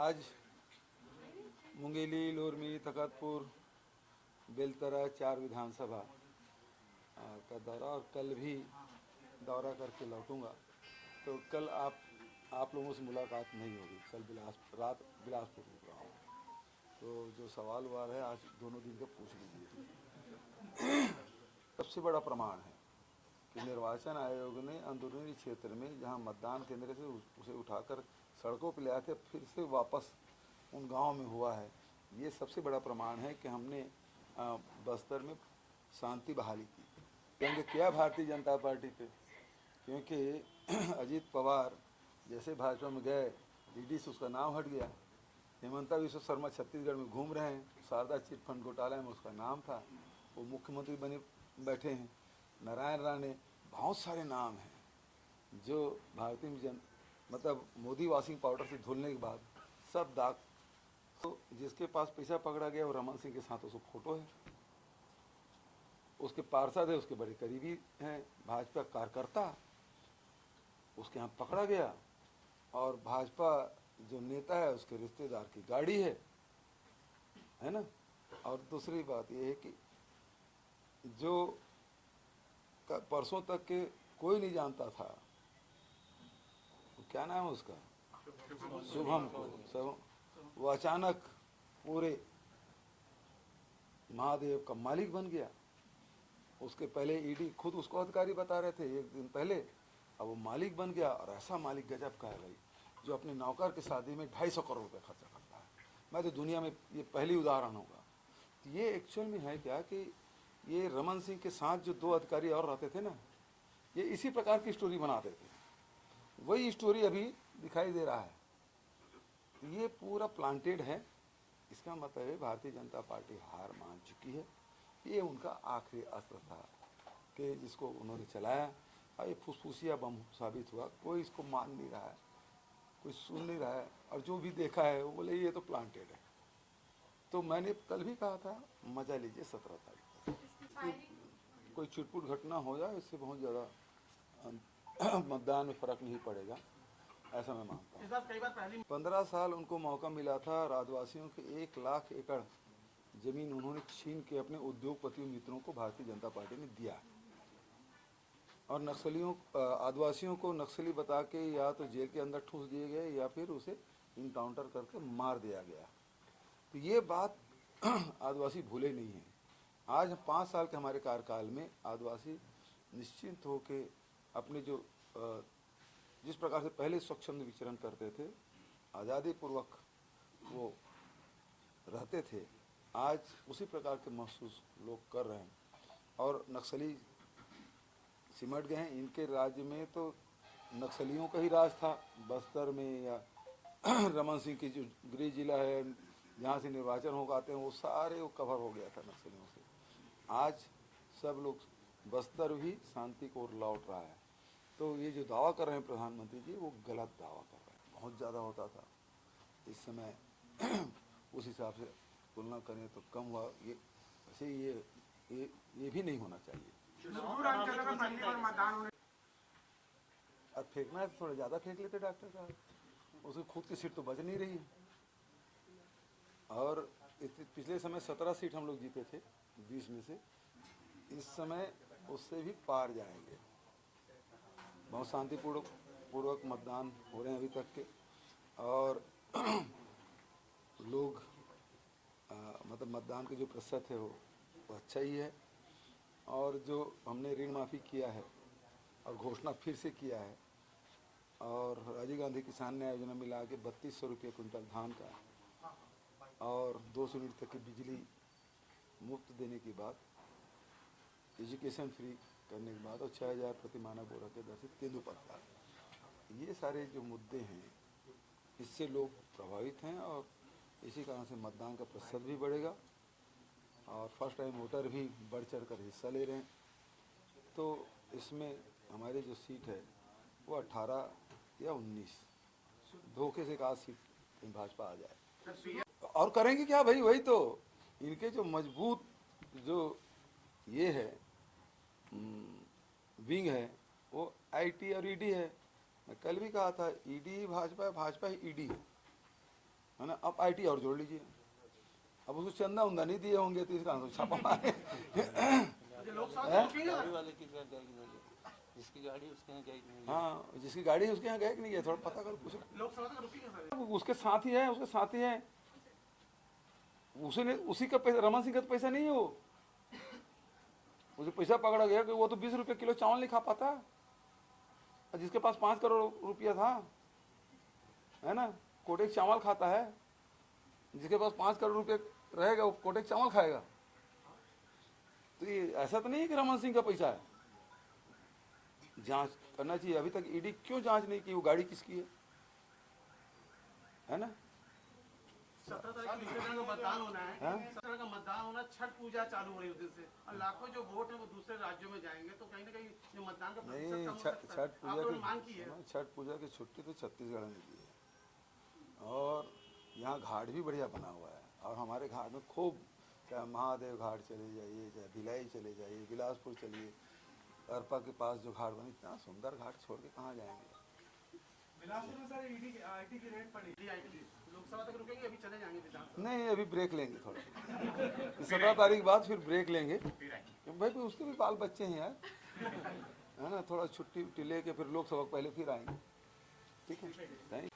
आज मुंगेली, लोरमी, तखतपुर, बेलतरा 4 विधानसभा का दौरा और कल भी दौरा करके लौटूंगा। तो कल आप लोगों से मुलाकात नहीं होगी। कल रात बिलासपुर रुक रहा हूँ। तो जो सवाल वाल है आज दोनों दिन का पूछ लीजिए। सबसे बड़ा प्रमाण है कि निर्वाचन आयोग ने अंदरूनी क्षेत्र में जहां मतदान केंद्र से उसे उठाकर सड़कों पर ले आके फिर से वापस उन गांवों में हुआ है। ये सबसे बड़ा प्रमाण है कि हमने बस्तर में शांति बहाली की। व्यंग्य किया भारतीय जनता पार्टी पे, क्योंकि अजीत पवार जैसे भाजपा में गए, ईडी से उसका नाम हट गया। हेमंता विश्व शर्मा छत्तीसगढ़ में घूम रहे हैं, शारदा चिट फंड घोटाला में उसका नाम था, वो मुख्यमंत्री बने बैठे हैं। नारायण राणे, बहुत सारे नाम हैं जो भारतीय मतलब मोदी वॉशिंग पाउडर से धुलने के बाद सब दाग। तो जिसके पास पैसा पकड़ा गया वो रमन सिंह के साथ उसको फोटो है, उसके पार्षद है, उसके बड़े करीबी हैं, भाजपा कार्यकर्ता उसके यहाँ पकड़ा गया, और भाजपा जो नेता है उसके रिश्तेदार की गाड़ी है ना। और दूसरी बात यह है कि जो परसों तक के कोई नहीं जानता था, क्या नाम है उसका, शुभम को, वो अचानक पूरे महादेव का मालिक बन गया। उसके पहले ईडी खुद उसको अधिकारी बता रहे थे एक दिन पहले, अब वो मालिक बन गया। और ऐसा मालिक गजब का है भाई, जो अपने नौकर की शादी में 250 करोड़ रुपए खर्चा करता है। मैं तो दुनिया में ये पहली उदाहरण होगा। तो ये एक्चुअल में है क्या कि ये रमन सिंह के साथ जो 2 अधिकारी और रहते थे ना, ये इसी प्रकार की स्टोरी बनाते थे। वही स्टोरी अभी दिखाई दे रहा है। ये पूरा प्लांटेड है। इसका मतलब है भारतीय जनता पार्टी हार मान चुकी है। ये उनका आखिरी अस्त्र था कि जिसको उन्होंने चलाया, और ये फुसफुसिया बम साबित हुआ। कोई इसको मान नहीं रहा है, कोई सुन नहीं रहा है, और जो भी देखा है वो बोले ये तो प्लांटेड है। तो मैंने कल भी कहा था, मजा लीजिए 17 तारीख तक। कोई छिटपुट घटना हो जाए, इससे बहुत ज़्यादा मतदान में फर्क नहीं पड़ेगा, ऐसा मैं मानता हूँ। 15 साल उनको मौका मिला था। आदिवासियों के 1 लाख एकड़ जमीन उन्होंने छीन के अपने उद्योगपति मित्रों को भारतीय जनता पार्टी ने दिया, और नक्सलियों आदिवासियों को नक्सली बता के या तो जेल के अंदर ठूस दिए गए या फिर उसे इनकाउंटर करके मार दिया गया। तो ये बात आदिवासी भूले नहीं हैं। आज 5 साल के हमारे कार्यकाल में आदिवासी निश्चिंत होकर अपने जो जिस प्रकार से पहले स्वच्छंद विचरण करते थे, आज़ादी पूर्वक वो रहते थे, आज उसी प्रकार के महसूस लोग कर रहे हैं। और नक्सली सिमट गए हैं। इनके राज्य में तो नक्सलियों का ही राज था। बस्तर में या रमन सिंह की जो गृह जिला है जहाँ से निर्वाचन हो आते हैं, वो सारे वो कवर हो गया था नक्सलियों से। आज सब लोग बस्तर भी शांति को ओर लौट रहा है। तो ये जो दावा कर रहे हैं प्रधानमंत्री जी, वो गलत दावा कर रहे हैं। बहुत ज़्यादा होता था इस समय उस हिसाब से तुलना करें तो कम हुआ। ये वैसे ये भी नहीं होना चाहिए। अब फेंकना है तो थोड़ा ज़्यादा फेंक लेते डॉक्टर साहब, उसकी खुद की सीट तो बच नहीं रही। और पिछले समय 17 सीट हम लोग जीते थे 20 में से, इस समय उससे भी पार जाएंगे। बहुत शांतिपूर्वक मतदान हो रहे हैं अभी तक के, और लोग मतलब मतदान के जो प्रतिशत है वो अच्छा ही है। और जो हमने ऋण माफ़ी किया है और घोषणा फिर से किया है, और राजीव गांधी किसान न्याय योजना मिला के 3200 रुपये कुंटल धान का और 200 यूनिट तक की बिजली मुफ्त देने की बात, एजुकेशन फ्री करने के बाद, और 6000 प्रति मानक बोरा के दर से तेंदुपत्ता, ये सारे जो मुद्दे हैं इससे लोग प्रभावित हैं, और इसी कारण से मतदान का प्रतिशत भी बढ़ेगा और फर्स्ट टाइम वोटर भी बढ़ चढ़ कर हिस्सा ले रहे हैं। तो इसमें हमारी जो सीट है वो 18 या 19, धोखे से 1 सीट भाजपा आ जाए। और करेंगे क्या भाई, वही तो इनके जो मजबूत जो ये है विंग है वो आईटी और ईडी है। मैं कल भी कहा था, ईडी ही भाजपा है, भाजपा ही ईडी है। है ना। अब IT और जोड़ लीजिए, अब उसको चंदा उंदा नहीं दिए होंगे तो इसका छापा मारे। गाड़ी वाले की घर गए कि नहीं गए? जिसकी गाड़ी उसके यहाँ गए कि नहीं गए? हाँ, जिसकी गाड़ी है उसके यहाँ गए कि नहीं गए, थोड़ा पता कर पूछो। उसके साथ ही है, उसके साथ ही है, उसने उसी का पैसा, रमन सिंह का तो पैसा नहीं है वो। उसे पैसा पकड़ा गया कि वो तो 20 रुपये किलो चावल नहीं खा पाता, और जिसके पास 5 करोड़ रुपया था, है ना, कोटेक चावल खाता है। जिसके पास 5 करोड़ रुपये रहेगा वो कोटेक चावल खाएगा। तो ये ऐसा तो नहीं है कि रमन सिंह का पैसा है। जांच करना चाहिए। अभी तक ईडी क्यों जांच नहीं की, वो गाड़ी किसकी है ना। 17 तारीख को दूसरे का मतदान होना है। 17 का मतदान होना, छठ पूजा चालू हो रही है उस दिन से, और लाखों जो वोट है वो दूसरे राज्यों में जाएंगे, तो कहीं ना कहीं जो मतदान का प्रतिशत नहीं, कम हो सकता है। आप लोगों ने मांग की है। छठ पूजा की छुट्टी तो छत्तीसगढ़ में दी है, और यहाँ घाट भी बढ़िया बना हुआ है। और हमारे घाट में खूब, चाहे महादेव घाट चले जाइए, चाहे भिलाई चले जाइए, बिलासपुर चलिए, अरपा के पास जो घाट बनी, इतना सुंदर घाट छोड़ के कहाँ जाएंगे। बिलासपुर में सर IT की रेट पड़ी, लोकसभा तक रुकेंगे, अभी चले जाएंगे विधानसभा? नहीं, अभी ब्रेक लेंगे थोड़ा। 17 तारीख बाद फिर ब्रेक लेंगे, भाई फिर उसके भी बाल बच्चे हैं यार, है ना। थोड़ा छुट्टी उट्टी लेके फिर लोकसभा पहले फिर आएंगे, ठीक है। थैंक